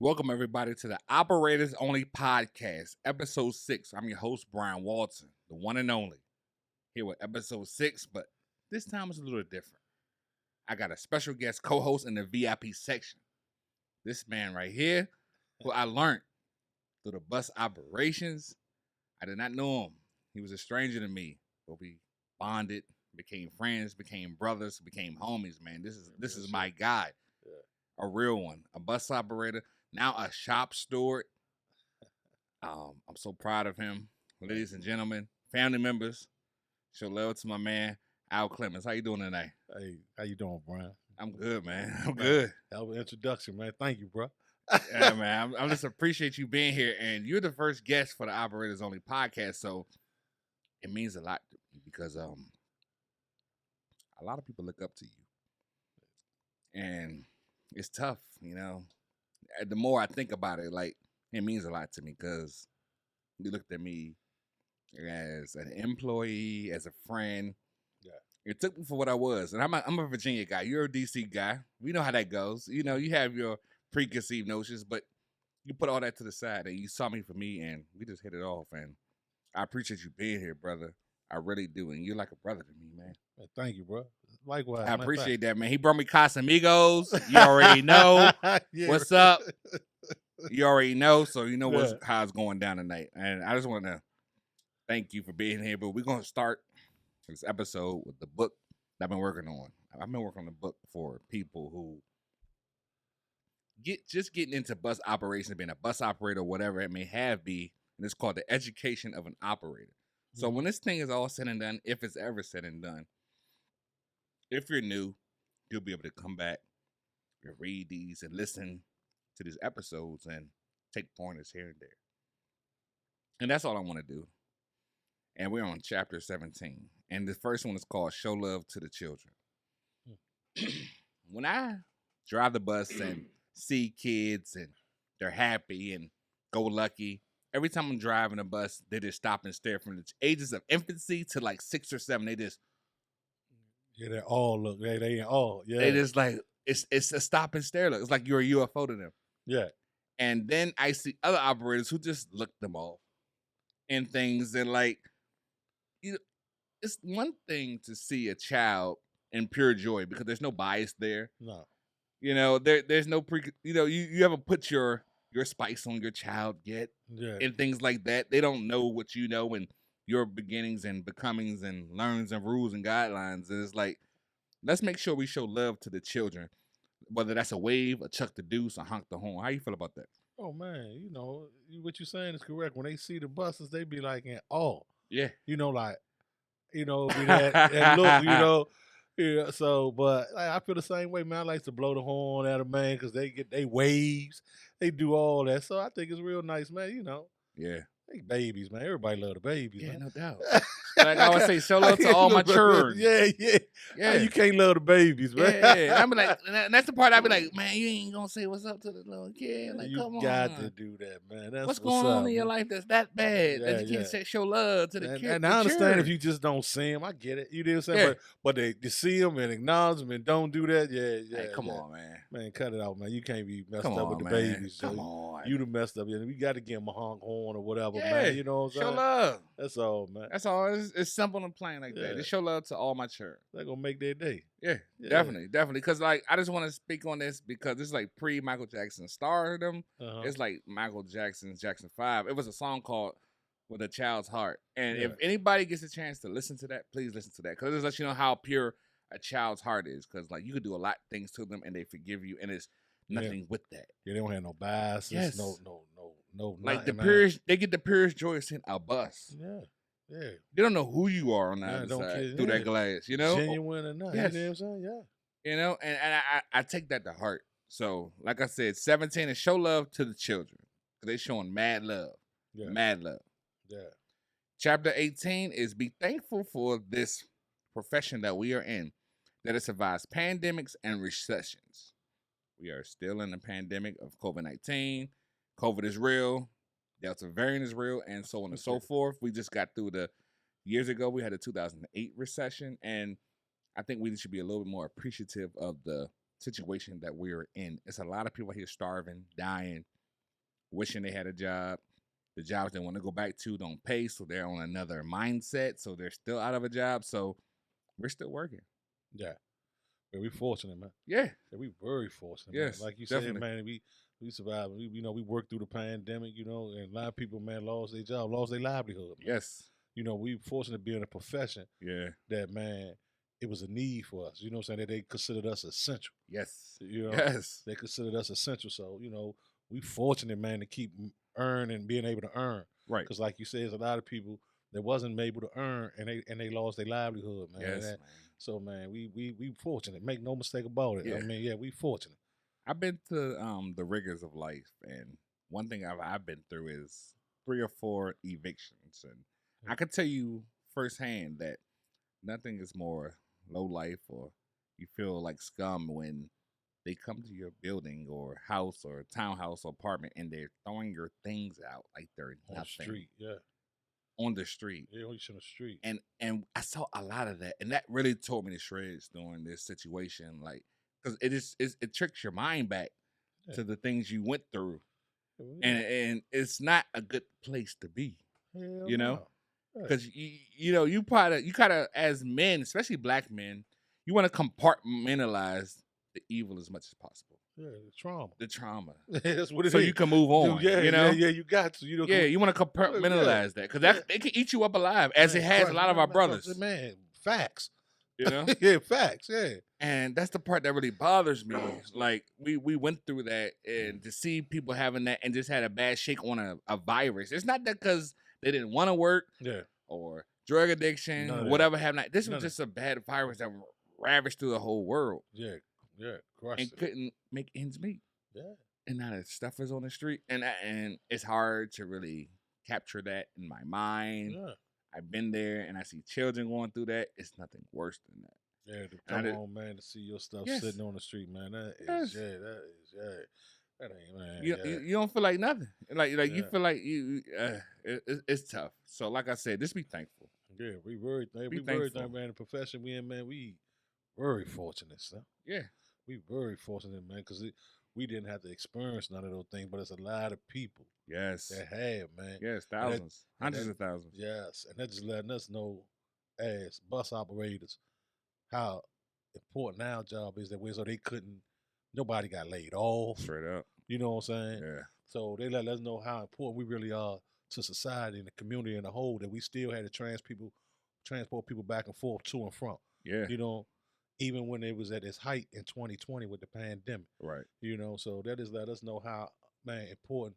Welcome, everybody, to the Operators Only Podcast, Episode 6. I'm your host, Bryan, the one and only, here with Episode 6, but this time it's a little different. I got a special guest co-host in the VIP section. This man right here, who I learned through the bus operations. I did not know him. He was a stranger to me, but we bonded, became friends, became brothers, became homies, man. This is my guy. A real one, a bus operator, now a shop steward. I'm so proud of him. Ladies and gentlemen, family members, show love to my man, Clemons. How you doing tonight? Hey, how you doing, Bryan? I'm good, man. I'm good. That was an introduction, man. Thank you, bro. Yeah, man. I just appreciate you being here, and you're the first guest for the Operators Only podcast, so it means a lot to me because a lot of people look up to you, and it's tough, you know. The more I think about it, like, it means a lot to me because you looked at me as an employee, as a friend. Yeah. It took me for what I was. And I'm a Virginia guy. You're a DC guy. We know how that goes. You know, you have your preconceived notions, but you put all that to the side and you saw me for me and we just hit it off. And I appreciate you being here, brother. I really do. And you're like a brother to me, man. Thank you, bro. Likewise. I appreciate that, man. He brought me Casamigos. You already know. Yeah, What's up? You already know, so you know how it's going down tonight. And I just want to thank you for being here. But we're going to start this episode with the book that I've been working on. I've been working on the book for people who getting into bus operations, being a bus operator, whatever it may have be. And it's called The Education of an Operator. So when this thing is all said and done, if it's ever said and done, if you're new, you'll be able to come back and read these and listen to these episodes and take pointers here and there. And that's all I want to do. And we're on chapter 17. And the first one is called Show Love to the Children. When I drive the bus and see kids and they're happy and go lucky, every time I'm driving a bus, they just stop and stare from the ages of infancy to like 6 or 7. They just... Yeah, they all look. They all. Yeah. They just like, it's a stop and stare look. It's like you're a UFO to them. Yeah. And then I see other operators who just look them off and things and like, you know, it's one thing to see a child in pure joy because there's no bias there. No. You know, there's no you haven't put your spice on your child yet. Yeah. And things like that. They don't know what you know and your beginnings and becomings and learns and rules and guidelines. And it's like, let's make sure we show love to the children, whether that's a wave, a chuck the deuce, a honk the horn. How you feel about that? Oh, man, you know, what you're saying is correct. When they see the buses, they be like in awe. Yeah. You know, like, you know, be that look, you know. Yeah, so, but I feel the same way, man. I like to blow the horn at them, man, because they waves. They do all that. So I think it's real nice, man, you know. Yeah. They babies, man. Everybody love the babies, yeah, man. No doubt. Like I always say, show love to all my children. Yeah. You can't love the babies, man. Yeah. I be like, and that's the part I be like, man, you ain't gonna say what's up to the little kid. Like, come on. You got to do that, man. That's what's going on in your life that's that bad that you can't show love to the kid? And I understand if you just don't see them. I get it. You know what I'm saying? But they see them and acknowledge them and don't do that. Yeah. Hey, come on, man. Man, cut it out, man. You can't be messed up with the babies. Come on. You done messed up. We got to give them a honk horn or whatever, man. You know what I'm saying? Show love. That's all, man. That's all. It's simple and plain like that. Just show love to all my children. They're going to make their day. Yeah, definitely. Because, like, I just want to speak on this because this is like pre-Michael Jackson stardom. It's like Michael Jackson's Jackson 5. It was a song called With a Child's Heart. And if anybody gets a chance to listen to that, please listen to that. Because it just lets you know how pure a child's heart is. Because, like, you could do a lot of things to them and they forgive you. And it's nothing with that. Yeah, they don't have no biases. Yes. No. Like the purest, they get the purest joy of seeing a bus. Yeah. They don't know who you are on the other side through that glass, you know? Genuine or not. Yes. You know what I'm saying? Yeah. You know, and I take that to heart. So, like I said, 17 is show love to the children. Because they showing mad love. Yeah. Mad love. Yeah. Chapter 18 is be thankful for this profession that we are in, that it survives pandemics and recessions. We are still in the pandemic of COVID-19. COVID is real. Delta variant is real, and so on and so forth. We just got through years ago, we had a 2008 recession, and I think we should be a little bit more appreciative of the situation that we're in. It's a lot of people here starving, dying, wishing they had a job. The jobs they want to go back to don't pay, so they're on another mindset, so they're still out of a job. So we're still working. Yeah. Yeah, we fortunate, man. Yeah. Yeah, we very fortunate, Yes, man. Like you definitely. said, man, we survived. We worked through the pandemic, and a lot of people, man, lost their job, lost their livelihood, man. Yes. We fortunate to be in a profession that, man, it was a need for us. You know what I'm saying? That they considered us essential. Yes. Yes. They considered us essential. So, we fortunate, man, to keep earning, being able to earn. Right. Because like you said, there's a lot of people that wasn't able to earn and they lost their livelihood, man. Yes, man. So, man, we fortunate. Make no mistake about it. Yeah. I mean, yeah, we fortunate. I've been to the rigors of life, and one thing I've been through is 3 or 4 evictions, and I can tell you firsthand that nothing is more low life or you feel like scum when they come to your building or house or townhouse or apartment and they're throwing your things out like they're On nothing. the street, yeah. On the street. Yeah, on the street. And I saw a lot of that, and that really tore me to shreds during this situation, like, because it tricks your mind back to the things you went through, and it's not a good place to be. Hell you know, no. because you kind of as men, especially black men, you want to compartmentalize the evil as much as possible. Yeah, the trauma. That's what it is. So you can move on. Yeah, you got to. You want to compartmentalize that because it can eat you up alive, as it has a lot of our brothers. Man, facts. Yeah, facts. Yeah, and that's the part that really bothers me. Like we went through that, and to see people having that and just had a bad shake on a virus. It's not that because they didn't want to work, or drug addiction, or whatever happened. This was just a bad virus that ravaged through the whole world. Yeah, and couldn't make ends meet. Yeah, and now that stuff is on the street, and it's hard to really capture that in my mind. Yeah. I've been there, and I see children going through that. It's nothing worse than that. Yeah, to come on, man, to see your stuff sitting on the street, man. That is, that ain't, man. You don't feel like nothing. Like you feel like it's tough. So, like I said, just be thankful. Yeah, we very thankful, man. The profession we in, man, we very fortunate, son. Yeah, we very fortunate, man, because we didn't have to experience none of those things, but it's a lot of people. Yes. That have, man. Yes, thousands, hundreds of thousands. Yes, and that's just letting us know as bus operators how important our job is that way, so nobody got laid off. Straight up. You know what I'm saying? Yeah. So they let us know how important we really are to society and the community in the whole, that we still had to transport people back and forth to and from. Yeah. Even when it was at its height in 2020 with the pandemic. Right. So that is let us know how, man, important,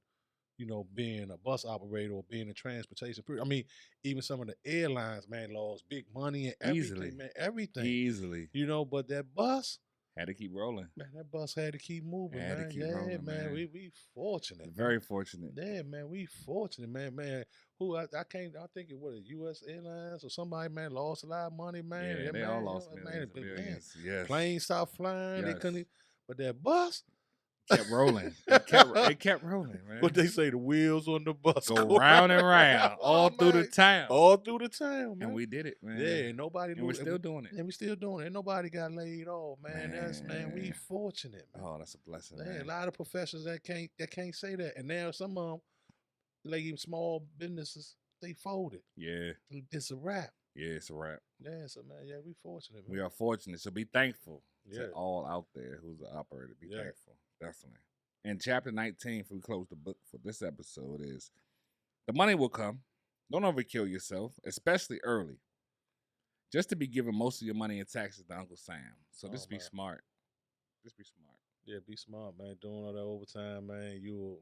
being a bus operator or being in transportation. I mean, even some of the airlines, man, lost big money and everything, Easily. man, everything. Easily. But that bus had to keep rolling. Man, that bus had to keep moving, had man. To keep rolling, man. We fortunate. Very fortunate. Yeah, man, we fortunate, man. Man, who I think it was U.S. Airlines or somebody, man, lost a lot of money, man. Yeah, they man, all lost millions. Yes. Planes stopped flying. They couldn't. But that bus kept rolling. It kept rolling, man. What they say, the wheels on the bus go round and round all through the town. All through the town, man. And we did it, man. Yeah, and nobody. And we're still doing it. And we still doing it. And nobody got laid off, man. We fortunate, man. Oh, that's a blessing, man. Man. A lot of professions that can't say that, and now some of them, like even small businesses, they folded. Yeah, it's a wrap. Yeah, it's a wrap. Yeah, so man, we fortunate. Man. We are fortunate, so be thankful to all out there who's an operator. Be thankful, definitely. And chapter 19, if we close the book for this episode, is the money will come. Don't overkill yourself, especially early. Just to be giving most of your money in taxes to Uncle Sam. So just be smart. Just be smart. Yeah, be smart, man. Doing all that overtime, man, you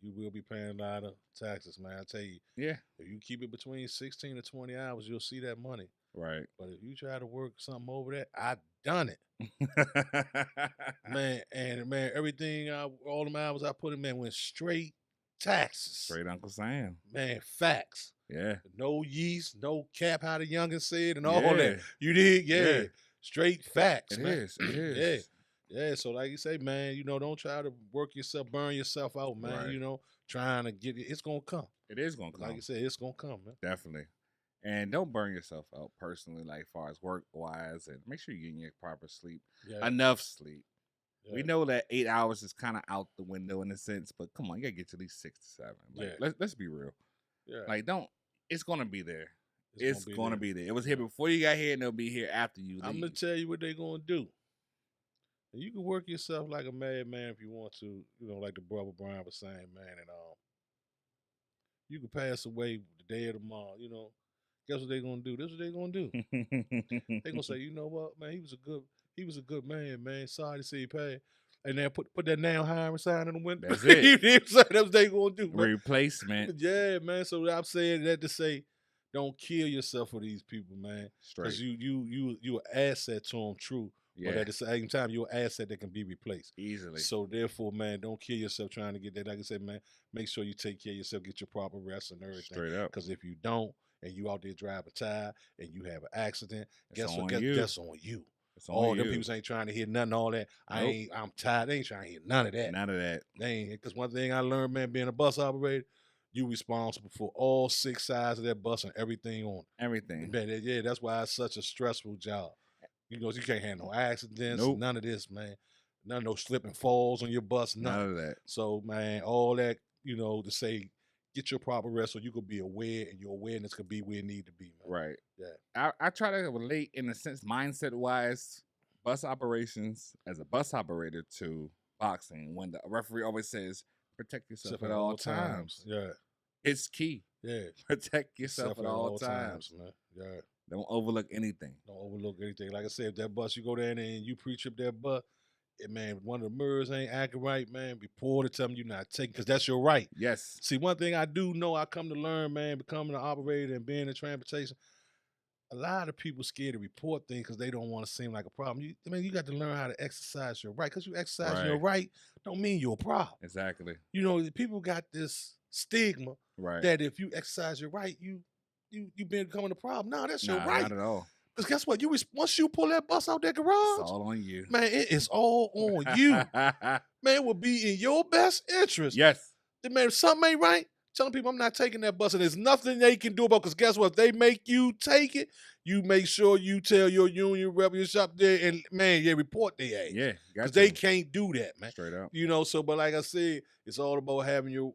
will be paying a lot of taxes, man. I tell you. Yeah. If you keep it between 16 to 20 hours, you'll see that money. Right. But if you try to work something over that, I done it. man, everything, all the hours I put in, man, went straight taxes. Straight Uncle Sam. Man, facts. Yeah. No yeast, no cap, how the youngin' said, and all that. You did? Yeah. Straight facts, man. It is. Yeah, so like you say, man, don't try to work yourself, burn yourself out, man. Right. Trying to get it. It's going to come. It is going to come. Like you said, it's going to come, man. Definitely. And don't burn yourself out personally, like far as work wise, and make sure you're getting your proper sleep, Yeah. enough sleep. We Yeah. know that 8 hours is kind of out the window in a sense, but come on, you gotta get to at least 6 to 7. Like, Yeah. let's be real. Yeah. Like, don't. It's gonna be there. It's gonna there. be there. It was here before you got here, and it'll be here after you leave. I'm gonna tell you what they're gonna do. And you can work yourself like a madman if you want to. You know, like the brother Bryan was saying, man. And you can pass away the day of tomorrow. You know, guess what they're gonna do? This is what they're gonna do. They're gonna say, you know what, man, he was a good man, man. Sorry to see he passed. And then put that now hiring sign in the window. That's it. That's what they gonna do, man. Replacement. Yeah, man. So I'm saying that to say, don't kill yourself for these people, man. Because you an asset to them, true. Yeah. But at the same time, you're an asset that can be replaced Easily. So therefore, man, don't kill yourself trying to get that. Like I said, man, make sure you take care of yourself, get your proper rest and everything. Straight up. Because if you don't, and you out there driving a tire and you have an accident, That's guess what? on you. That's on you. It's on All you. them people ain't trying to hear nothing. All that. Nope. I'm tired. They ain't trying to hear none of that. None of that. They ain't. Because one thing I learned, man, being a bus operator, you responsible for all 6 sides of that bus and everything on it. Everything. Man, yeah, that's why it's such a stressful job. You know, you can't have no accidents, Nope. none of this, man. None of no slip and falls on your bus, None of that. So, man, all that, you know, to say, get your proper rest so you could be aware and your awareness could be where it need to be, man. Right. Yeah. I try to relate in a sense, mindset wise, bus operations as a bus operator to boxing. When the referee always says, protect yourself at all times. Yeah. It's key. Yeah. Protect yourself at all times, man. Yeah. Don't overlook anything. Don't overlook anything. Like I said, if that bus, you go down there and you pre-trip that bus, man, one of the mirrors ain't acting right, man, report it, tell them you're not taking, because that's your right. Yes. See, one thing I do know, I come to learn, man, becoming an operator and being in transportation, a lot of people scared to report things because they don't want to seem like a problem. You got to learn how to exercise your right. Because you exercise your right don't mean you're a problem. Exactly. You know, people got this stigma that if you exercise your right, you becoming a problem. No, that's your right. Not at all. Because guess what? Once you pull that bus out that garage, it's all on you. Man, it is all on you. Man, it will be in your best interest. Yes. Man, if something ain't right, telling people I'm not taking that bus, and there's nothing they can do about it. Because guess what? If they make you take it, you make sure you tell your union rep, your shop there, and man, report their ass. Yeah, because they can't do that, man. Straight up. You know, so but like I said, it's all about having your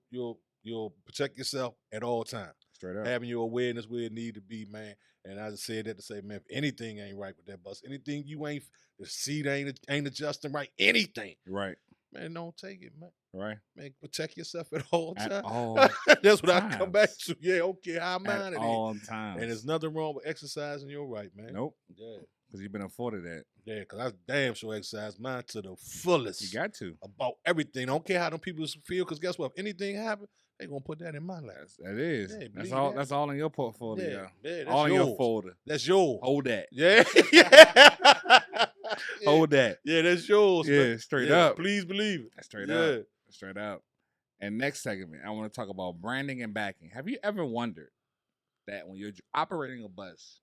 protect yourself at all times. Straight up. Having your awareness where it need to be, man. And I just said that to say, man, if anything ain't right with that bus, anything the seat ain't adjusting right, anything. Right. Man, don't take it, man. Right. Man, protect yourself at all times. At all That's what times. I come back to. Yeah, okay, how mine at all times. And there's nothing wrong with exercising your right, man. Nope. Yeah. Because you've been afforded that. Yeah, because I damn sure exercise mine to the fullest. You got to. About everything. I don't care how them people feel, because guess what? If anything happens, they gonna put that in my life. That is. Yeah, that's all. That's all in your portfolio. Yeah, that's all in yours. your folder. That's yours. Hold that. Yeah. Yeah. Hold that. Yeah, that's yours. Yeah, man. straight up. Please believe it. Straight up. Straight up. And next segment, I want to talk about branding and backing. Have you ever wondered that when you're operating a bus,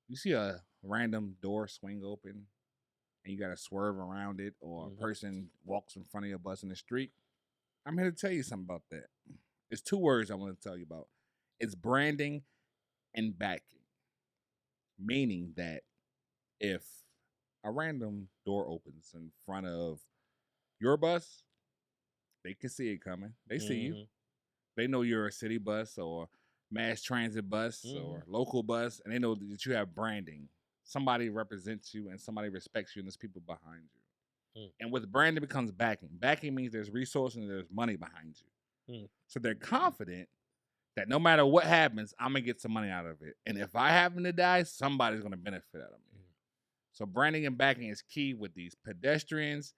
you see a random door swing open and you got to swerve around it, or a person walks in front of your bus in the street? I'm here to tell you something about that. It's 2 words I want to tell you about. It's branding and backing. Meaning that if a random door opens in front of your bus, they can see it coming. They see you. They know you're a city bus or mass transit bus or local bus, and they know that you have branding. Somebody represents you and somebody respects you, and there's people behind you. And with branding becomes backing. Backing means there's resources and there's money behind you. So they're confident that no matter what happens, I'm going to get some money out of it. And if I happen to die, somebody's going to benefit out of me. So branding and backing is key with these pedestrians,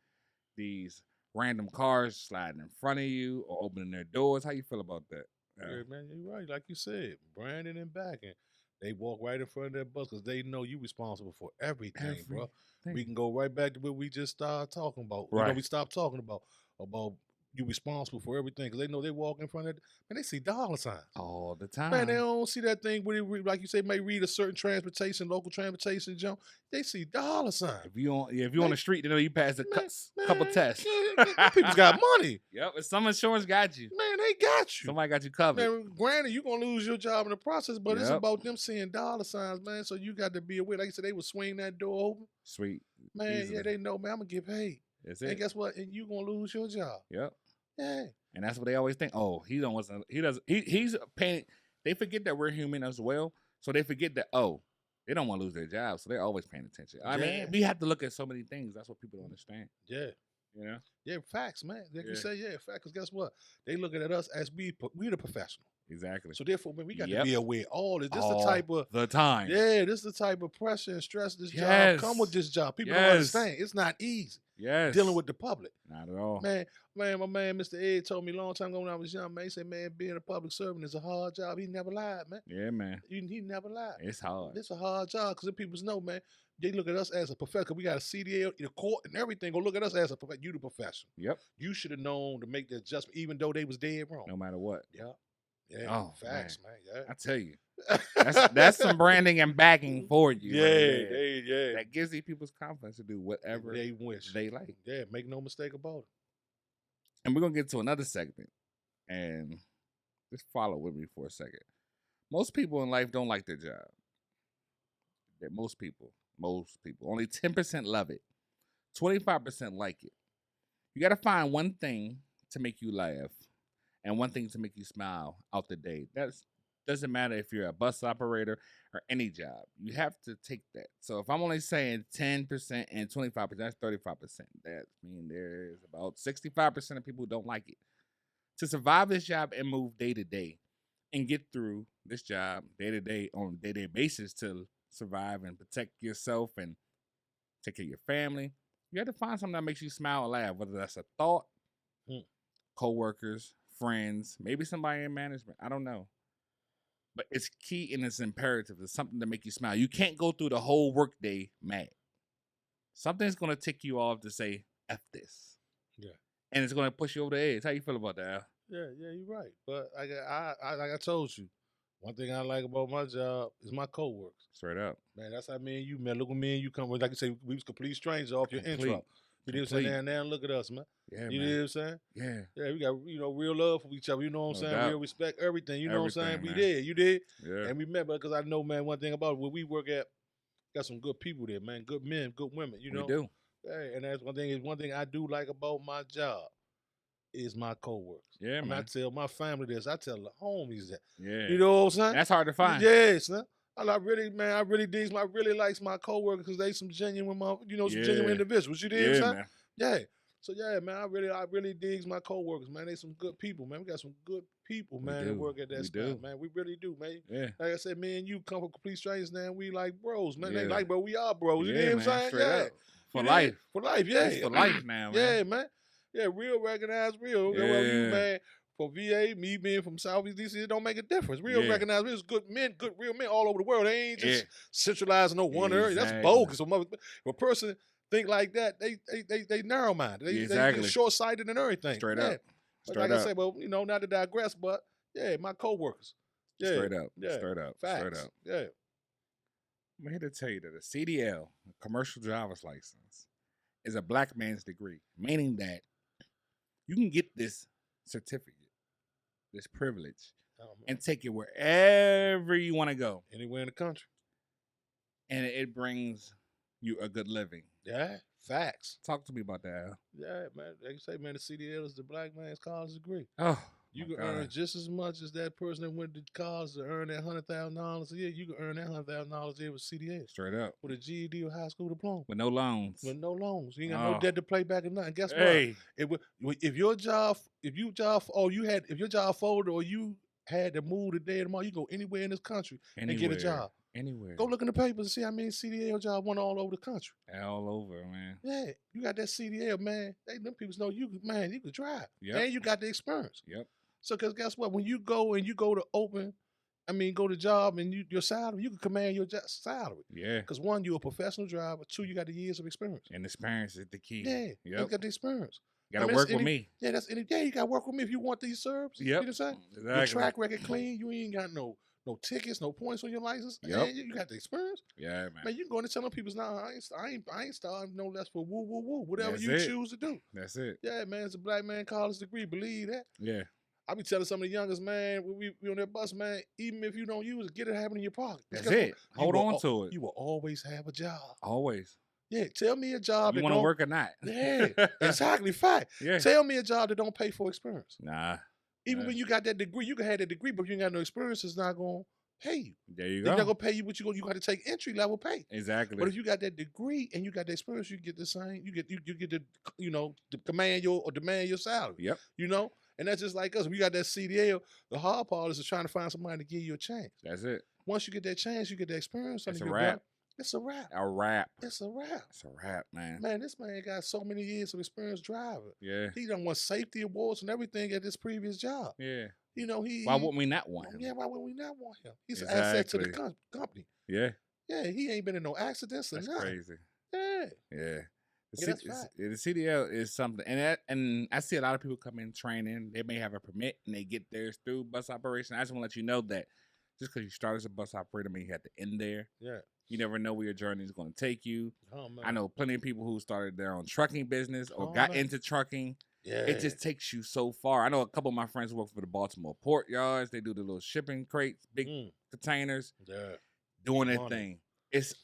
these random cars sliding in front of you or opening their doors. How you feel about that? Yeah, man, you're right. Like you said, branding and backing. They walk right in front of that bus because they know you responsible for everything, bro. We can go right back to what we just started talking about. Right. We stopped talking about you responsible for everything because they know they walk in front of it and they see dollar signs all the Man, they time. don't see that thing where they, like you say, may read a certain transportation, local transportation jump. They see dollar signs. If you on on Man, the street, they know you passed a man, couple tests. them people's got money. Yep, if some insurance got you. Man, they got you. Somebody got you covered. Man, granted, you're going to lose your job in the process, but it's Yep. about them seeing dollar signs, man. So you got to be aware. Like I said, they would swing that door open. Sweet. Man, Easily. yeah, they know, man, I'm going to get paid. That's And it. guess what? And you're going to lose your job. Yep. Yeah. And that's what they always think. Oh, he's paying. They forget that we're human as well. So they forget that, they don't want to lose their job. So they're always paying attention. I mean, we have to look at so many things. That's what people don't understand. Yeah. You know? Yeah, facts, man. Like you Yeah. say, yeah, facts. Because guess what? They looking at us as we the professional. Exactly. So therefore, man, we got to Yep. be aware. All this. This All the type of the time. Yeah, this is the type of pressure and stress this Yes. job come with this job. People don't Yes. understand. It's not easy Yes. dealing with the public. Not at all. Man, my man, Mr. Ed told me a long time ago when I was young, man. He said, man, being a public servant is a hard job. He never lied, man. Yeah, man. He never lied. It's hard. It's a hard job because the people know, man. They look at us as a professional. We got a CDL, the court, and everything. Go look at us as a professional. You the professional. Yep. You should have known to make the adjustment, even though they was dead wrong. No matter what. Yeah. Yeah. Oh, facts, man. Yeah. I tell you. That's some branding and backing for you. Yeah, right there. yeah. That gives these people's confidence to do whatever They wish. they like. Yeah, make no mistake about it. And we're going to get to another segment. And just follow with me for a second. Most people in life don't like their job. Most people. Only 10% love it. 25% like it. You got to find one thing to make you laugh and one thing to make you smile out the day. That doesn't matter if you're a bus operator or any job. You have to take that. So if I'm only saying 10% and 25%, that's 35%. That means there's about 65% of people who don't like it. To survive this job and move day to day and get through this job day to day on a day-to-day basis to survive and protect yourself and take care of your family, you have to find something that makes you smile and laugh, whether that's a thought, co-workers, friends, maybe somebody in management. I don't know. But it's key and it's imperative. It's something to make you smile. You can't go through the whole workday mad. Something's going to tick you off to say, F this. Yeah. And it's going to push you over the edge. How you feel about that, Al? Yeah, you're right. But like I told you, one thing I like about my job is my coworkers. Straight up. Man, that's how me and you, man. Look at me and you come with, like you say, we was complete strangers off your intro. You know what I'm saying? Now look at us, man. Yeah, you man. know what I'm saying? Yeah. Yeah, we got, real love for each other. You know what I'm saying? doubt. Real respect, everything. You know what I'm saying? Everything, We man. did. You did. Yeah. And remember, because I know, man, one thing about it, where we work at, got some good people there, man. Good men, good women. You know? We do. Hey, and that's one thing I do like about my job is my coworkers. Yeah, man. I tell my family this. I tell the homies that. Yeah. You know what I'm saying? That's hard to find. Yes, man. I really likes my coworkers because they some genuine, genuine individuals. You know what I'm saying? Man. Yeah. So yeah, man, I really digs my coworkers, man. They some good people, man. We got some good people, man, that work at that spot, man. We really do, man. Yeah. Like I said, me and you come from complete strangers now. We like bros, man. Yeah. They like, bro, we are bros. You know what I'm saying? Straight Yeah. up. For life. For life, yeah. It's for life now, man. Yeah, man. Yeah, real recognized real. Yeah. Well, you, man, from VA, me being from Southeast DC, it don't make a difference. Real recognized real. It's good men, good real men all over the world. They ain't just centralized in no one area. That's bogus. If a person think like that, they narrow-minded. They short-sighted and everything. Straight yeah. up. But like I say, well, not to digress, but yeah, my coworkers. Yeah. Straight up. Yeah. Straight up. Facts. Straight up. Yeah. I'm here to tell you that a CDL, a commercial driver's license, is a black man's degree, meaning that you can get this certificate, this privilege, and take it wherever you want to go. Anywhere in the country. And it brings you a good living. Yeah, facts. Talk to me about that, Al. Yeah, man. They say, man, the CDL is the black man's college degree. Oh, you can earn just as much as that person that went to college to earn that $100,000 a year. You can earn that $100,000 a year with CDL. Straight up. With a GED or high school diploma. With no loans. With no loans. You ain't got no debt to play back or nothing. Guess what? If your job folded or you had to move today or tomorrow, you go anywhere in this country and get a job. Anywhere. Go look in the papers and see how many CDL jobs went all over the country. All over, man. Yeah, you got that CDL, man. Them people know you could drive. Yep. And you got the experience. Yep. So, because guess what? When you go to job and your salary, you can command your salary. Yeah. Because one, you're a professional driver. Two, you got the years of experience. And experience is the key. Yeah. You got the experience. Gotta work with me. Yeah, that's any day. You gotta work with me if you want these serves. Yep. You know what I'm saying? Exactly. Your track record clean. You ain't got no tickets, no points on your license. Yep. And you got the experience. Yeah, man. Man, you can go in and tell them people, nah, I ain't starting no less for woo woo woo. Whatever That's you it. choose to do. That's it. Yeah, man, it's a black man college degree. Believe that. Yeah. I be telling some of the youngest, man, when we on that bus, man, even if you don't use it, get it having in your pocket. That's it. Hold on to it. You will always have a job. Always. Yeah, tell me a job You that want to don't work or not? Yeah, exactly. Fact. Yeah. Tell me a job that don't pay for experience. Nah. Even when you got that degree, you can have that degree, but if you ain't got no experience, it's not gonna pay you. There you They're go. not gonna pay you what you got to take entry level pay. Exactly. But if you got that degree and you got the experience, you get the same. You get the to command your or demand your salary. Yep. You know, and that's just like us. We got that CDL. The hard part is trying to find somebody to give you a chance. That's it. Once you get that chance, you get the experience. It's a wrap. It's a wrap. A wrap. It's a wrap. It's a wrap, man. Man, this man got so many years of experience driving. Yeah. He done won safety awards and everything at this previous job. Yeah. You know, Why wouldn't we not want him? Yeah, why would we not want him? He's an asset to the company. Yeah. Yeah, he ain't been in no accidents or That's nothing. crazy. Yeah. Yeah. That's fact. The CDL is something, and I see a lot of people come in training. They may have a permit and they get theirs through bus operation. I just want to let you know that just because you start as a bus operator, mean you have to end there. Yeah. You never know where your journey is going to take you. Oh, man. I know plenty of people who started their own trucking business or got into trucking. Yeah. It just takes you so far. I know a couple of my friends who work for the Baltimore port yards. They do the little shipping crates, big containers. Yeah. Doing their thing. It's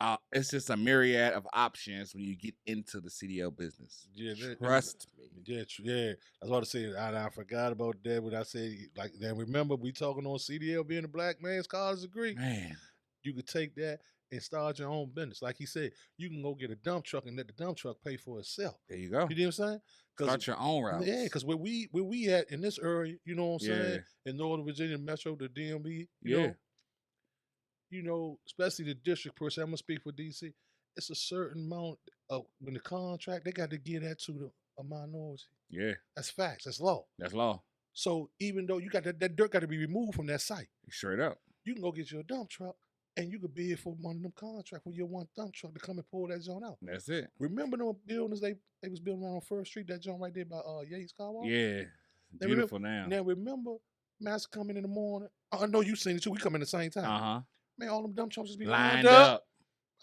just a myriad of options when you get into the CDL business. Yeah, Trust me. Yeah. That's what I said. I forgot about that when I said, like, then remember we talking on CDL being a black man's college degree. Man. You could take that and start your own business. Like he said, you can go get a dump truck and let the dump truck pay for itself. There you go. You know what I'm saying? Start your own route. Yeah, because where we at in this area, you know what I'm saying? In Northern Virginia Metro, the DMV, you know, especially the district per se, I'm gonna speak for DC, it's a certain amount of when the contract, they got to give that to a minority. Yeah. That's facts. That's law. That's law. So even though you got that dirt got to be removed from that site. Straight up. You can go get your dump truck and you could bid for one of them contracts with your one dump truck to come and pull that joint out. That's it. Remember them buildings they was building around on First Street, that joint right there by Yates Car Wash? Yeah. Beautiful now. Now remember, Master come in the morning. I know you seen it too. We come in the same time. Uh-huh. Man, all them dump trucks just be lined up.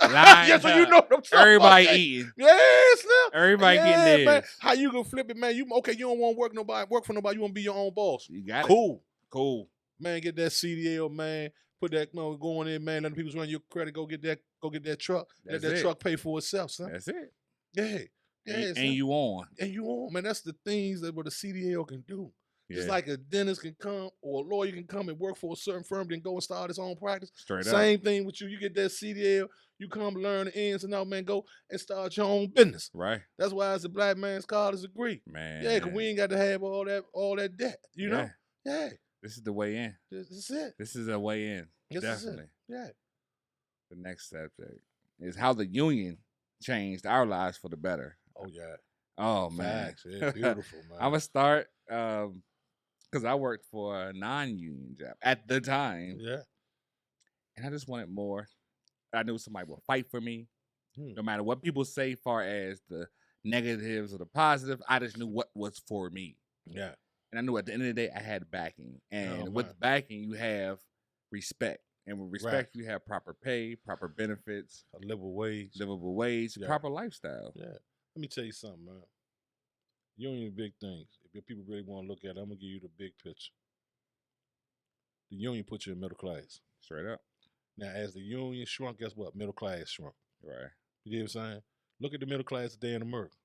Yeah, so you know them trucks. Everybody eating. Yes, now. Everybody getting theirs. Man. How you gonna flip it, man? You don't want to work for nobody. You want to be your own boss. You got it. Cool. Man, get that CDL, man. Put that going in, man. Let the people run your credit. Go get that truck. Let that truck pay for itself, son. That's it. Yeah. And you on. Man. That's the things that what a CDL can do. Yeah. Just like a dentist can come or a lawyer can come and work for a certain firm, then go and start his own practice. Straight up. Same thing with you. You get that CDL, you come learn the ins and outs, man. Go and start your own business. Right. That's why it's a black man's college degree. Man. Yeah, because we ain't got to have all that debt. You know? Yeah. This is the way in. This is it. This is a way in. Definitely. Yeah. The next subject is how the union changed our lives for the better. Oh, yeah. Oh, man. Facts. It's beautiful, man. I'm going to start because I worked for a non-union job at the time. Yeah. And I just wanted more. I knew somebody would fight for me. No matter what people say far as the negatives or the positive, I just knew what was for me. Yeah. And I knew at the end of the day, I had backing. And with backing, you have respect. And with respect, you have proper pay, proper benefits. A livable wage. Proper lifestyle. Yeah. Let me tell you something, man. Union big things. If people really want to look at it, I'm going to give you the big picture. The union put you in middle class. Straight up. Now, as the union shrunk, guess what? Middle class shrunk. Right. You know what I'm saying? Look at the middle class today in America.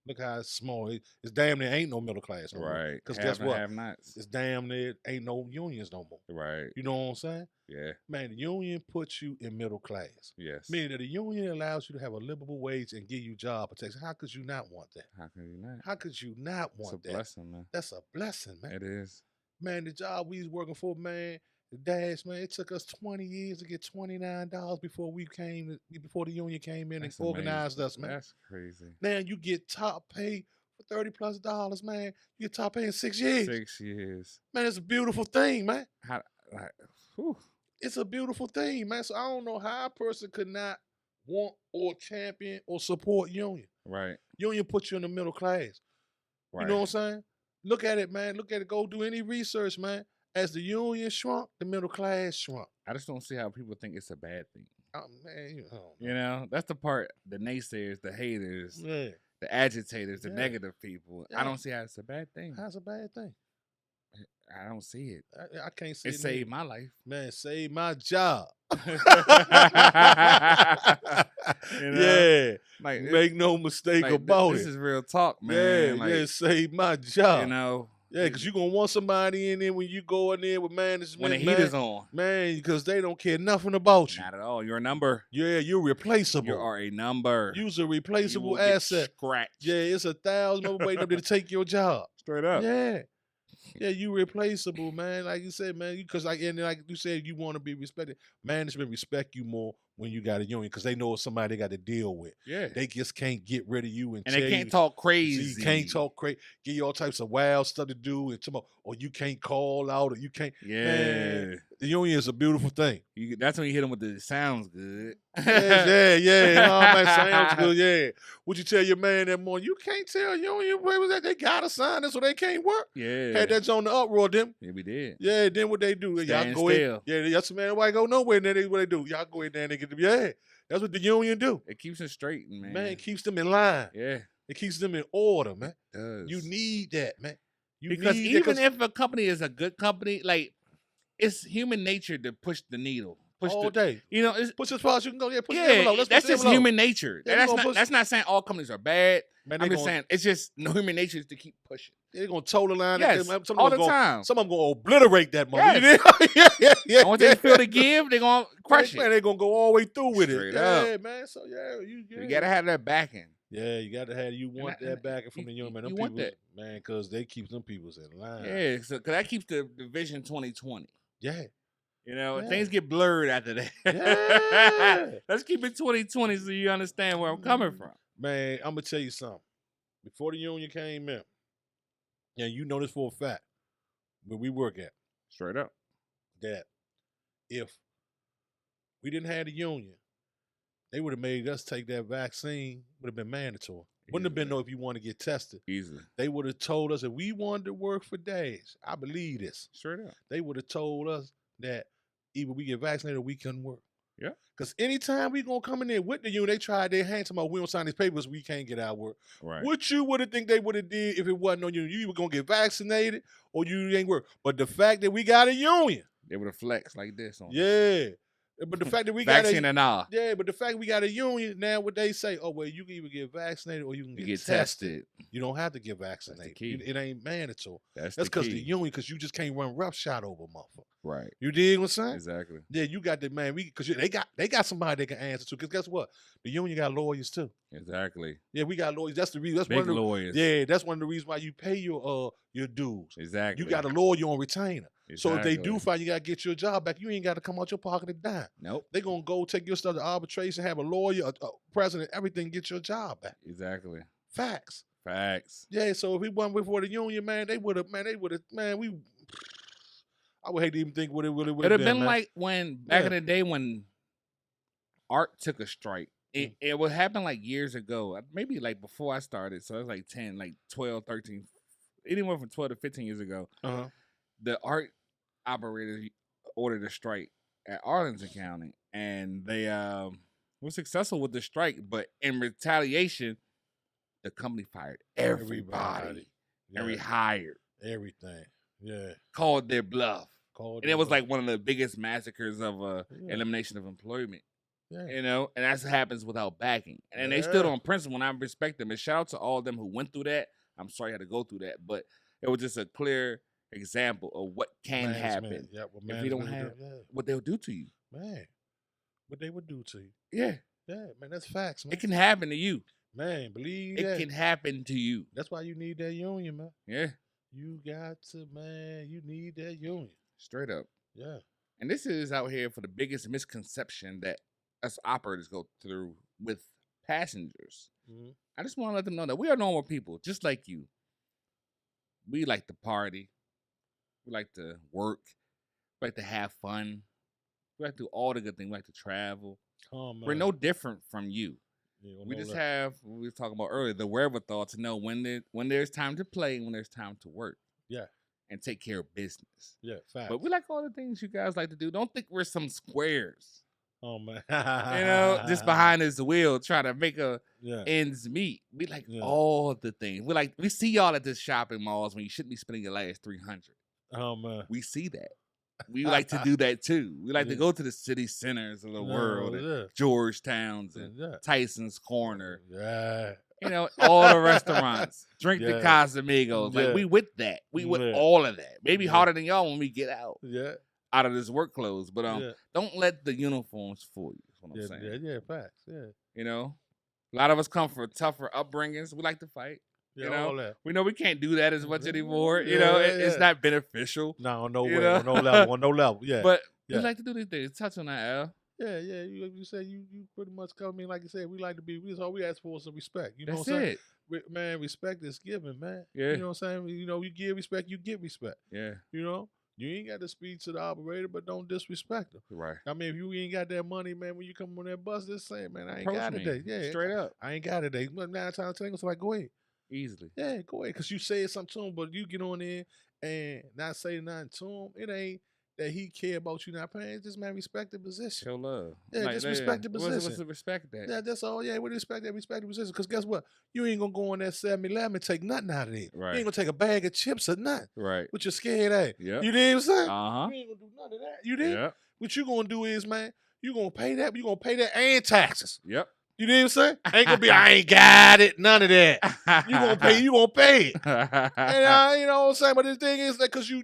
Look how it's small. It's damn near ain't no middle class no more. Right. Because guess what? Have-nots. It's damn near ain't no unions no more. Right. You know what I'm saying? Yeah. Man, the union puts you in middle class. Yes. Meaning that the union allows you to have a livable wage and give you job protection. How could you not want that? How could you not? How could you not want that? It's a blessing, man. That's a blessing, man. It is. Man, the job we was working for, man, the dash, man, it took us 20 years to get $29 before the union came in and organized us, man. That's crazy. Now you get top pay for $30+ man. You get top pay in 6 years. 6 years. Man, it's a beautiful thing, man. Whew. It's a beautiful thing, man. So I don't know how a person could not want or champion or support union. Right. Union puts you in the middle class. You know what I'm saying? Look at it, man. Look at it. Go do any research, man. As the union shrunk, the middle class shrunk. I just don't see how people think it's a bad thing. Man, you know, that's the part. The naysayers, the haters, yeah. the agitators, the negative people. Yeah. I don't see how it's a bad thing. How's a bad thing? I don't see it. I can't see it. It saved my life. Man, saved my job. You know? Yeah. Like, make no mistake about this it. This is real talk, man. Yeah, saved my job. You know. Yeah, because you're going to want somebody in there when you go in there with management. When the heat is on. Man, because they don't care nothing about you. Not at all. You're a number. Yeah, you're replaceable. You are a number. You're a replaceable asset. Scratch. Yeah, it's 1,000 over waiting up there to take your job. Straight up. Yeah. Yeah, you replaceable, man. Like you said, man, because like you said, you want to be respected. Management respect you more when you got a union because they know it's somebody they got to deal with. Yeah. They just can't get rid of you and they can't talk crazy. So you can't talk crazy. Give you all types of wild stuff to do and tomorrow, or you can't call out, or you can't. Yeah. Man, the union is a beautiful thing. That's when you hit them with the sounds good. yeah. Oh, man, sounds good. Yeah. Would you tell your man that morning? You can't tell union was that they gotta sign this, so they can't work. Yeah. Had that on the uproar, them. Yeah, we did. Yeah. Then what they do? Y'all go in. Yeah. That's man. Why go nowhere? And then what they do? Y'all go in there and they get the That's what the union do. It keeps them straight, man. Man, it keeps them in line. Yeah. It keeps them in order, man. It does. You need that, man. Because even if a company is a good company, like it's human nature to push the needle. Push all day. You know, it's, push as far as you can go. Yeah, push that's just human nature. Yeah, that's not saying all companies are bad. Man, I'm just saying it's just human nature is to keep pushing. They're gonna toe the line. Yes, all the time. Some of them gonna obliterate that motherfucker. Yes. yeah. Once they feel to give, they're gonna crush it. Man, they're gonna go all the way through with Straight it. up. Yeah, man. So you gotta have that backing. Yeah, you gotta have. You want that backing from the union, man. Them want that, man, because they keep them peoples in line. Yeah, so because that keeps the Vision 2020. Yeah. You know, things get blurred after that. Yeah. Let's keep it 2020 so you understand where I'm coming from. Man, I'm gonna tell you something. Before the union came in, you know this for a fact, where we work at. Straight up. That if we didn't have the union, they would have made us take that vaccine, would have been mandatory. Wouldn't have been no if you want to get tested. Easily. They would have told us if we wanted to work for days. I believe this. Straight up. They would have told us that either we get vaccinated or we couldn't work. Yeah. Because anytime we gonna come in there with the union, they tried their hand to my we don't sign these papers, we can't get our work. Right. What you would have think they would have did if it wasn't no union? You were gonna get vaccinated or you ain't work. But the fact that we got a union. They would have flexed like this on Yeah. But the fact that we vaccine and all. Yeah, but the fact we got a union, now what they say, oh well, you can either get vaccinated or you can get tested. You don't have to get vaccinated. It ain't mandatory. That's because the union, because you just can't run roughshod over a motherfucker. Right. You dig what I'm saying? Exactly. Yeah, you got the man. Because they got somebody they can answer to. Because guess what? The union got lawyers too. Exactly. Yeah, we got lawyers. That's the reason. That's big one of the lawyers. Yeah, that's one of the reasons why you pay your dues. Exactly. You got a lawyer on retainer. Exactly. So if they do find you gotta get your job back, you ain't gotta come out your pocket and dime. Nope. They're gonna go take your stuff to arbitration, have a lawyer, a president, everything, get your job back. Exactly. Facts. Yeah, so if we won before the union, man, I would hate to even think what it really would have been. It'd have been like when back in the day when art took a strike. It would happen like years ago, maybe like before I started. So it was like 10, like 12, 13, anywhere from 12 to 15 years ago. The art operators ordered a strike at Arlington County, and they were successful with the strike. But in retaliation, the company fired everybody and rehired everything. Yeah, called their bluff, and it was like one of the biggest massacres of elimination of employment. Yeah. You know, and that's what happens without backing. And they stood on principle, and I respect them. And shout out to all of them who went through that. I'm sorry I had to go through that, but it was just a clear example of what can happen if you don't have what they'll do to you. Man, what they would do to you. Yeah, man, that's facts, man. It can happen to you. Man, believe it can happen to you. That's why you need that union, man. Yeah. You got to, man, you need that union. Straight up. Yeah. And this is out here for the biggest misconception that us operators go through with passengers. Mm-hmm. I just want to let them know that we are normal people, just like you. We like to party. We like to work. We like to have fun. We like to do all the good things. We like to travel. Oh, man. We're no different from you. We just have, what we were talking about earlier, the wherewithal to know when there's time to play, when there's time to work. Yeah. And take care of business. Yeah, facts. But we like all the things you guys like to do. Don't think we're some squares. Oh, man. Just behind this wheel trying to make ends meet. We like all the things. We see y'all at this shopping malls when you shouldn't be spending your last $300. Oh, man. We see that. We like to do that too. We like to go to the city centers of the world, and Georgetowns and Tyson's Corner. Yeah. All the restaurants. Drink the Casamigos. Like, we with that. We with all of that. Maybe harder than y'all when we get out. Yeah. Out of this work clothes. But don't let the uniforms fool you. That's what I'm saying. Yeah, facts. Yeah. A lot of us come from tougher upbringings. We like to fight. All that. We know we can't do that as much anymore. It's not beneficial. No way. On no level. Yeah. But we like to do these things. Touch on that, Al. Yeah. You say you pretty much come in, like you said, we like to be, all we ask for is some respect. You know That's what I'm saying? it. Man, respect is given, man. Yeah. You know what I'm saying? You give respect, you get respect. Yeah. You ain't got to speak to the operator, but don't disrespect them. Right. I mean, if you ain't got that money, man, when you come on that bus, just say, man, I ain't got it today. Yeah. Straight up. I ain't got it today. 9 times out of 10, so like, go ahead. Easily. Yeah, go ahead. Because you said something to him, but you get on there and not say nothing to him. It ain't that he care about you not paying. Just, man, respect the position. Show love. Yeah, just respect the position. What's the respect that? Yeah, that's all. Yeah, we respect that. Respect the position. Because guess what? You ain't going to go on that 7-Eleven and take nothing out of it. Right. You ain't going to take a bag of chips or nothing. Right. What you're scared at. Yep. You know what I'm saying? Uh-huh. You ain't going to do none of that. You did? Yep. What you going to do is, man, you going to pay that. You going to pay that and taxes. Yep. You know what I'm saying? Ain't gonna be, I ain't got it, none of that. You gonna pay it. And you know what I'm saying? But the thing is that because you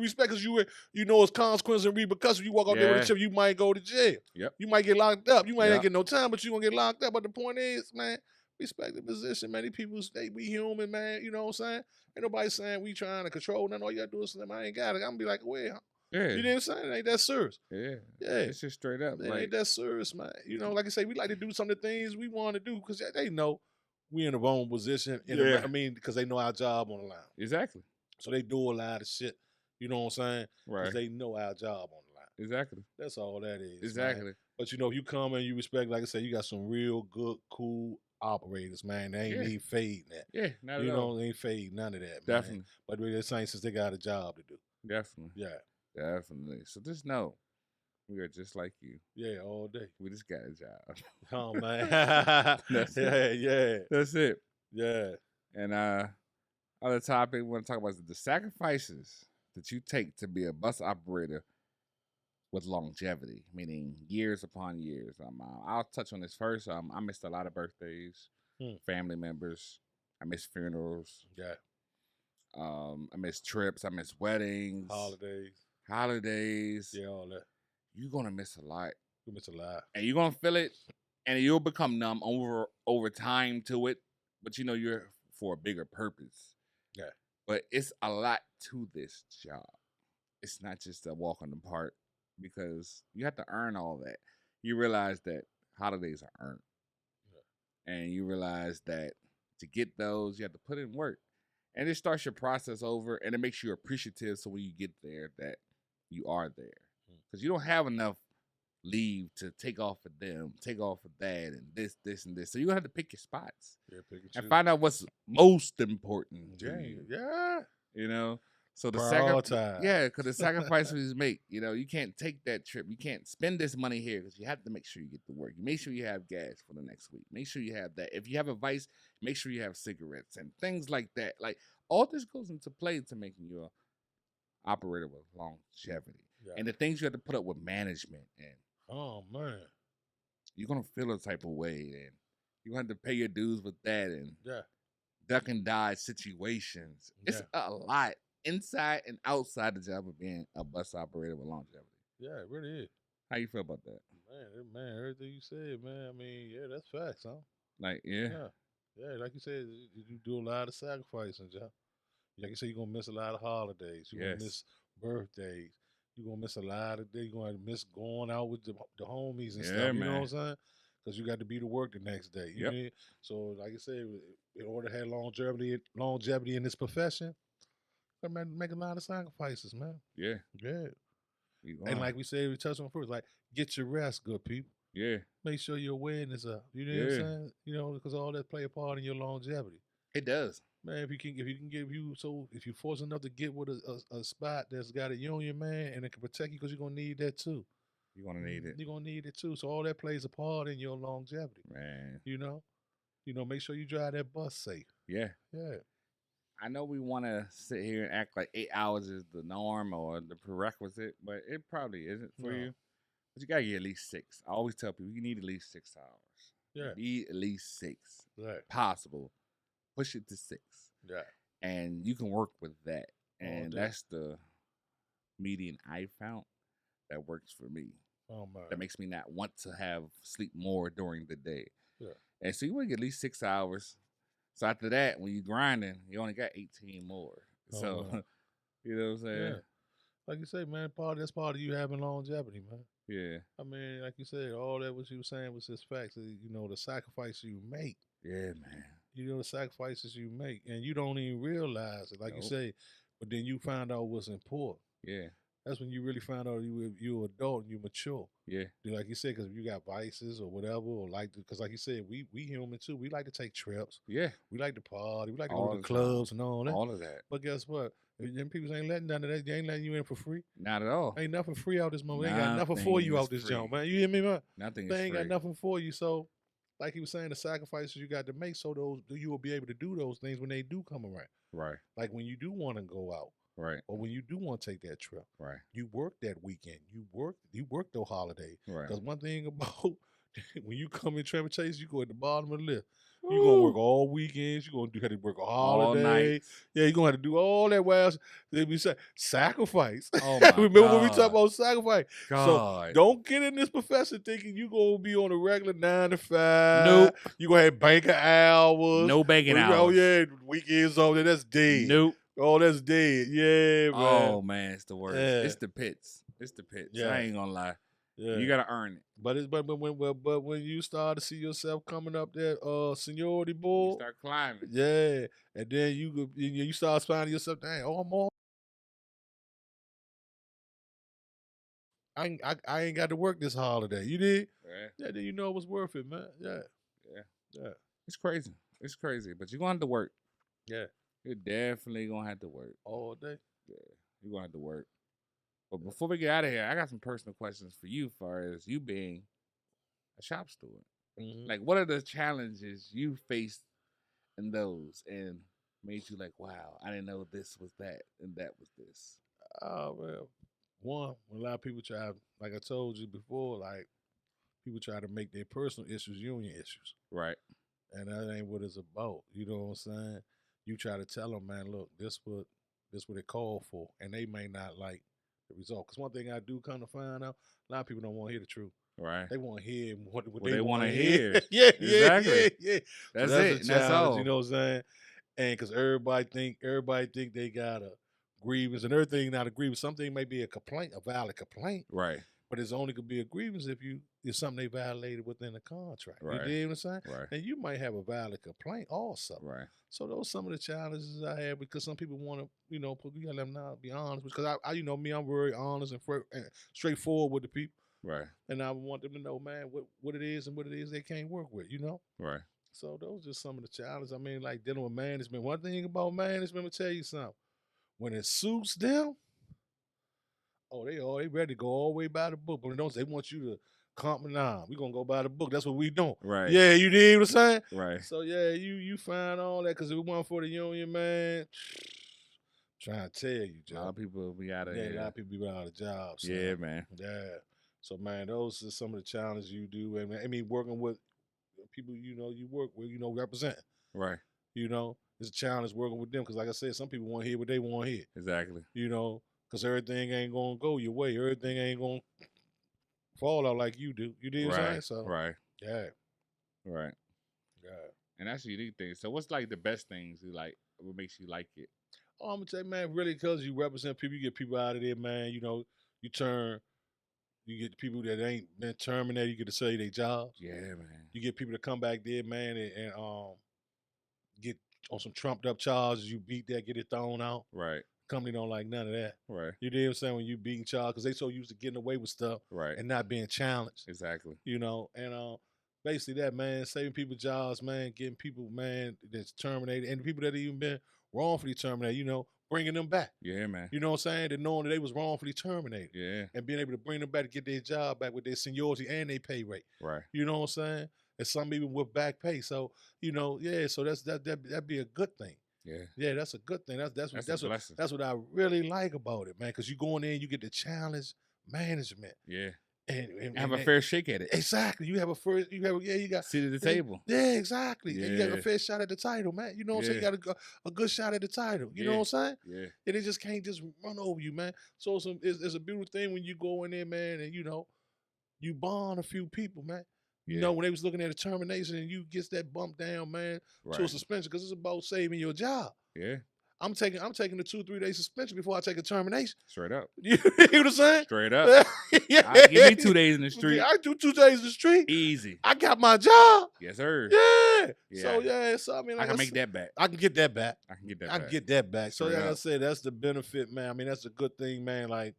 respect, because you know it's consequences and repercussions. You walk out there with a chip, you might go to jail. Yep. You might get locked up. You might not get no time, but you gonna get locked up. But the point is, man, respect the position, man. These people, we human, man. You know what I'm saying? Ain't nobody saying we trying to control nothing. All you gotta do is say, I ain't got it. I'm gonna be like, well, yeah. You know what I'm saying? It ain't that serious. Yeah. Yeah. It's just straight up. It ain't that serious, man. Like I say, we like to do some of the things we want to do because they know we in the wrong position. Because they know our job on the line. Exactly. So they do a lot of shit. You know what I'm saying? Right. Because they know our job on the line. Exactly. That's all that is. Exactly. Man. But if you come and you respect, like I say, you got some real good, cool operators, man. They ain't need fading that. Yeah, not at all. They ain't fade none of that, Definitely. Man. But they're saying since they got a job to do. Definitely. Yeah. Definitely. So just know, we are just like you. Yeah, all day. We just got a job. Oh, man. That's it. Yeah. That's it. Yeah. And other topic we want to talk about is the sacrifices that you take to be a bus operator with longevity, meaning years upon years. I'll touch on this first. I missed a lot of birthdays, family members. I missed funerals. Yeah. I missed trips. I missed weddings. Holidays. Yeah, all that. You're going to miss a lot. You miss a lot. And you're going to feel it, and you'll become numb over time to it. But you're for a bigger purpose. Yeah. But it's a lot to this job. It's not just a walk in the park because you have to earn all that. You realize that holidays are earned. Yeah. And you realize that to get those, you have to put in work. And it starts your process over, and it makes you appreciative so when you get there that you are there. Because you don't have enough leave to take off of them, take off of that, and this, and this. So you're going to have to pick your spots. Yeah, and find out what's most important to you. Yeah. So the sacrifice. Yeah, because the sacrifices make. You can't take that trip. You can't spend this money here because you have to make sure you get to work. You make sure you have gas for the next week. Make sure you have that. If you have a vice, make sure you have cigarettes and things like that. Like all this goes into play to making you a operator with longevity. Yeah. And the things you have to put up with management and oh man, you're gonna feel a type of way, and you have to pay your dues with that, and yeah, duck and dodge situations. It's a lot inside and outside the job of being a bus operator with longevity. Yeah, it really is. How you feel about that? Man, everything you said, man. I mean, yeah, that's facts, huh? Like, yeah, like you said, you do a lot of sacrificing, John. Like you said, you're gonna miss a lot of holidays. You're gonna miss birthdays. You're going to miss a lot of days. You're going to miss going out with the homies and stuff. You know what I'm saying? Because you got to be to work the next day. You know what I mean? So, like I said, in order to have longevity in this profession, you got to make a lot of sacrifices, man. Yeah. Yeah. And like we said, we touched on first, like, get your rest, good people. Yeah. Make sure your awareness up. You know what I'm Yeah. saying? You know, because all that play a part in your longevity. It does. Man, if you force enough to get with a spot that's got a union, man, and it can protect you, because you're gonna need that too. You're gonna need it. You're gonna need it too. So all that plays a part in your longevity. Man. You know, make sure you drive that bus safe. Yeah. Yeah. I know we want to sit here and act like 8 hours is the norm or the prerequisite, but it probably isn't for you. But you gotta get at least 6. I always tell people you need at least 6 hours. Yeah. You need at least 6. Right. Possible. Push it to 6. Yeah. And you can work with that. And day. that's the median I found that works for me. Oh man. That makes me not want to have sleep more during the day. Yeah. And so you want to get at least 6 hours. So after that, when you're grinding, you only got 18 more. Oh, So, man. you know what I'm saying? Yeah. Like you say, man, that's part of you having longevity, man. Yeah. I mean, like you said, all that what you were saying was just facts. The sacrifices you make. Yeah, man. The sacrifices you make, and you don't even realize it. Like you say, but then you find out what's important. Yeah. That's when you really find out you're adult and you mature. Yeah. Like you said, because if you got vices or whatever, or because like you said, we human too. We like to take trips. Yeah. We like to party. We like to All go to the the clubs and all that. All of that. But guess what? Them people ain't letting none of that. They ain't letting you in for free. Not at all. Ain't nothing free out this moment. They ain't got nothing for you out this jump, man. You hear me, man? Nothing They is ain't free. got nothing for you. So, like he was saying, the sacrifices you got to make so you will be able to do those things when they do come around. Right. Like when you do want to go out. Right. Or when you do want to take that trip. Right. You work that weekend. You work those holidays. Right. Because one thing about when you come in Trevor Chase, you go at the bottom of the list. You're going to work all weekends. You're going to have to work a holiday. All night. Yeah, you're going to have to do all that while we say sacrifice. Oh my Remember God. when we talk about sacrifice? God. So don't get in this profession thinking you're going to be on a regular 9 to 5. Nope. You're going to have banking hours. No banking hours. Oh, yeah, weekends over. That's dead. Nope. Oh, that's dead. Yeah, man. Oh, man, it's the worst. Yeah. It's the pits. It's the pits. Yeah. I ain't going to lie. Yeah. You got to earn it. But when you start to see yourself coming up that seniority board, You start climbing. yeah, and then you start finding yourself, dang, I'm all. I ain't got to work this holiday. You did? Right. Yeah, then you know it was worth it, man. Yeah. Yeah. Yeah. It's crazy. It's crazy. But you're going to have to work. Yeah. You're definitely going to have to work. All day. Yeah. You're going to have to work. But before we get out of here, I got some personal questions for you as far as you being a shop steward. Mm-hmm. Like, what are the challenges you faced in those and made you like, wow, I didn't know this was that and that was this? Well, one, a lot of people try, like I told you before, like people try to make their personal issues union issues. Right. And that ain't what it's about. You know what I'm saying? You try to tell them, man, look, this what it called for, and they may not like the result. Because one thing I do kind of find out, a lot of people don't want to hear the truth. Right. They want to hear what they want to hear. hear. Yeah, exactly. Yeah. That's So it. That's all. You know what I'm saying? And because everybody think they got a grievance, and everything not a grievance. Something may be a valid complaint. Right. But it's only could be a grievance if something they violated within the contract. Right. You know what I'm saying? Right. And you might have a valid complaint also. Right. So those are some of the challenges I have, because some people want to, you gotta let them not be honest. Because I I'm very honest and straightforward with the people. Right. And I want them to know, man, what it is and what it is they can't work with, Right. So those are just some of the challenges. I mean, like dealing with management. One thing about management, let me tell you something. When it suits them, they ready to go all the way by the book. But they want you to we're gonna go by the book. That's what we doing. Right. Yeah, you did what I'm saying? Right. So yeah, you find all that, because if it wasn't for the union, man, trying to tell you, Joe. A lot of people be out of here. Yeah, a lot of people be out of jobs. Yeah, man. Yeah. So man, those are some of the challenges you do. And I mean, working with people you work with, represent. Right. It's a challenge working with them, because like I said, some people want to hear what they want to hear. Exactly. Because everything ain't gonna go your way. Everything ain't gonna fall out like you do. You know what I'm saying? So right. yeah. Right. Yeah. And that's a unique thing. So what's like the best things you like? What makes you like it? Oh, I'm gonna tell you, man, really, because you represent people, you get people out of there, man. You get people that ain't been terminated, you get to say their jobs. Yeah, man. You get people to come back there, man, and get on some trumped up charges. You beat that, get it thrown out. Right. Company don't like none of that. Right. You know what I'm saying? When you being charged, because they so used to getting away with stuff Right. and not being challenged. Exactly. You know, and basically that, man, saving people jobs, man, getting people, man, that's terminated, and the people that even been wrongfully terminated, you know, bringing them back. Yeah, man. You know what I'm saying? And knowing that they was wrongfully terminated. Yeah. And being able to bring them back to get their job back with their seniority and their pay rate. Right. You know what I'm saying? And some even with back pay. So, you know, yeah, so that'd be a good thing. Yeah. Yeah, that's a good thing. That's what I really like about it, man. Because you go in there and you get to challenge management. Yeah. And have a fair shake at it. Exactly. You got seat at the table. Yeah, exactly. Yeah. And you got a fair shot at the title, man. You know what I'm saying? You got a good shot at the title. You know what I'm saying? Yeah. And it just can't just run over you, man. So it's a beautiful thing when you go in there, man, and you know, you bond a few people, man. You know, when they was looking at a termination and you gets that bump down, man, to a suspension, because it's about saving your job. Yeah. I'm taking the 2-3 day suspension before I take a termination. Straight up. You know what I'm saying? Straight up. Give me 2 days in the street. I do 2 days in the street. Easy. I got my job. Yes, sir. Yeah. So I mean, like I can make that back. I can get that back. I can get that I back. can get that back. So Straight like up. I said, that's the benefit, man. I mean, that's a good thing, man. Like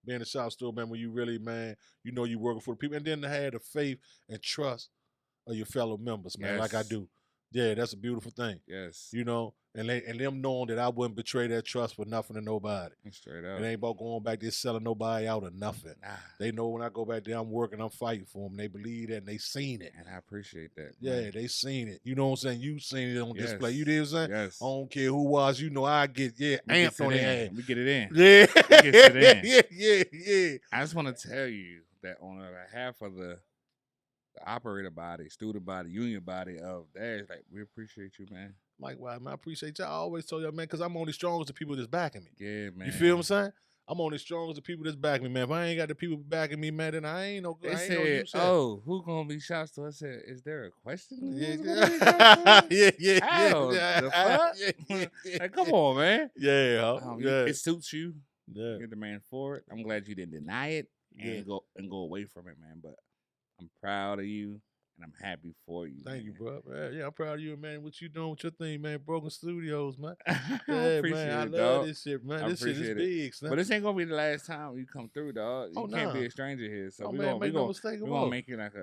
being a shop store, man, when you really, man, you know you working for the people, and then to have the faith and trust of your fellow members, man, like I do. Yeah, that's a beautiful thing. Yes. You know, and them knowing that I wouldn't betray that trust for nothing to nobody. Straight up. It ain't about going back there selling nobody out or nothing. Nah. They know when I go back there, I'm working, I'm fighting for them. They believe that and they seen it. And I appreciate that. Yeah, man. they seen it. You know what I'm saying? You seen it on display. You know what I'm saying? Yes. I don't care who was. You know, I get, amped on their ass. We get it in. Yeah. We get it in. Yeah. I just want to tell you that on behalf of the operator body, student body, union body of that, like, we appreciate you, man. Likewise, man. I appreciate y'all. I always told y'all, man, because I'm only strong as the people that's backing me. Yeah, man. You feel what I'm saying? I'm only strong as the people that's backing me, man. If I ain't got the people backing me, man, then I ain't no good. They said, who gonna be shot? So I said, is there a question? Yeah. The fuck? Like, come on, man. Yeah. It suits you. Yeah. You're the man for it. I'm glad you didn't deny it and go away from it, man. But I'm proud of you. And I'm happy for you. Thank you, bro. Yeah, I'm proud of you, man. What you doing with your thing, man? Broken Studios, man. I appreciate man. it, I love dog. this shit, man. I This shit is big, son. But this ain't gonna be the last time you come through, dog. You can't be a stranger here. So we're gonna make you like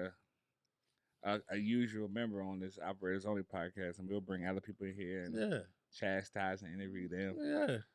a usual member on this Operators Only podcast, and we'll bring other people in here and chastise and interview them.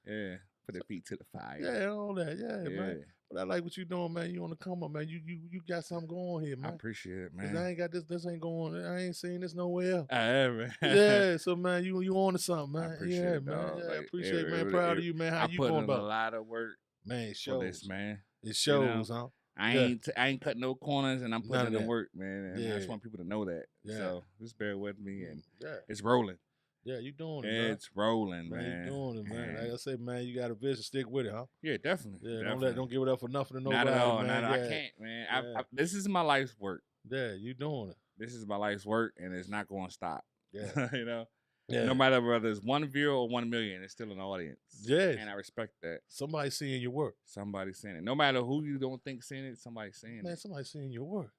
Yeah. Put their feet to the fire. Yeah, all that. Yeah, man. But I like what you doing, man. You on the come up, man. You got something going here, man. I appreciate it, man. I ain't got this. This ain't going. I ain't seen this nowhere else. Man. Yeah, so man, you on to something, man. I appreciate it, man. dog. I appreciate it, man. Proud of you, man. How you going about? I put in a lot of work, man. It shows, for this, man. It shows, huh? I ain't cutting no corners, and I'm putting in work, man. And I just want people to know that. Yeah. So just bear with me, and it's rolling. rolling. Yeah, you doing it, man. It's rolling, man. You doing it, man. Like I say, man, you got a vision. Stick with it, huh? Yeah, definitely. Yeah, definitely. Don't give it up for nothing to nobody. Not at all. Man. I can't, man. This is my life's work. Yeah, you doing it. This is my life's work, and it's not going to stop. Yeah, you know. Yeah. No matter whether it's 1 viewer or 1 million, it's still an audience. Yeah, and I respect that. Somebody seeing your work. Somebody's seeing it. No matter who you don't think seeing it, somebody's seeing it. Man, somebody's seeing your work.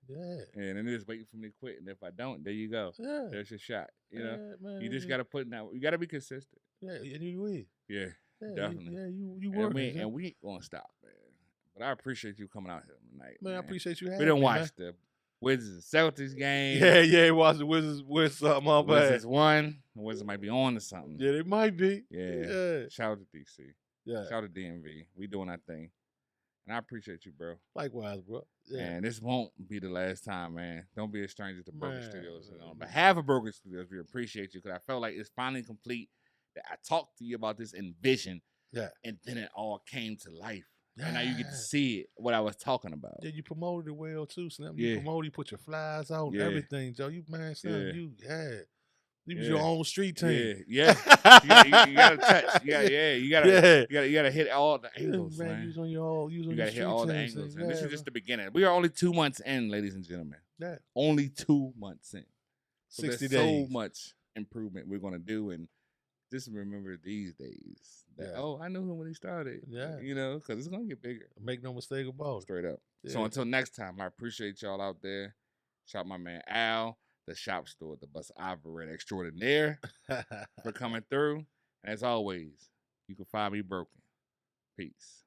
Yeah. And then they're just waiting for me to quit. And if I don't, there you go. Yeah. There's your shot. You know, man, you just got to put it out. You got to be consistent. Yeah, and you will. Yeah, definitely. You work. And we ain't going to stop, man. But I appreciate you coming out here tonight. Man, I appreciate you having me. We didn't watch the Wizards Celtics game. Yeah, watch the Wizards win something up. Wizards won. The Wizards might be on to something. Yeah, they might be. Yeah. Shout out to DC. Yeah. Shout out to DMV. We doing our thing. And I appreciate you, bro. Likewise, bro. Yeah. And this won't be the last time, man. Don't be a stranger to Broken Studios. And on behalf of Broken Studios, we appreciate you because I felt like it's finally complete that I talked to you about this in vision. Yeah. And then it all came to life. Yeah. And now you get to see it, what I was talking about. Yeah, you promoted it well, too, Slim. You promoted, you put your flies out and everything, Joe. You, man, Slim, you was your own street team. Yeah. you gotta touch. You gotta hit all the angles, man. You gotta hit all the angles. And this is just the beginning. We are only 2 months in, ladies and gentlemen. Yeah. Only 2 months in. So 60 there's days. so much improvement we're gonna do, and just remember these days that I knew him when he started. Yeah. You know, because it's gonna get bigger. Make no mistake about it. Straight up. Yeah. So until next time, I appreciate y'all out there. Shout out my man Al, the shop store, the bus operator extraordinaire, for coming through. And as always, You can find me broken. Peace.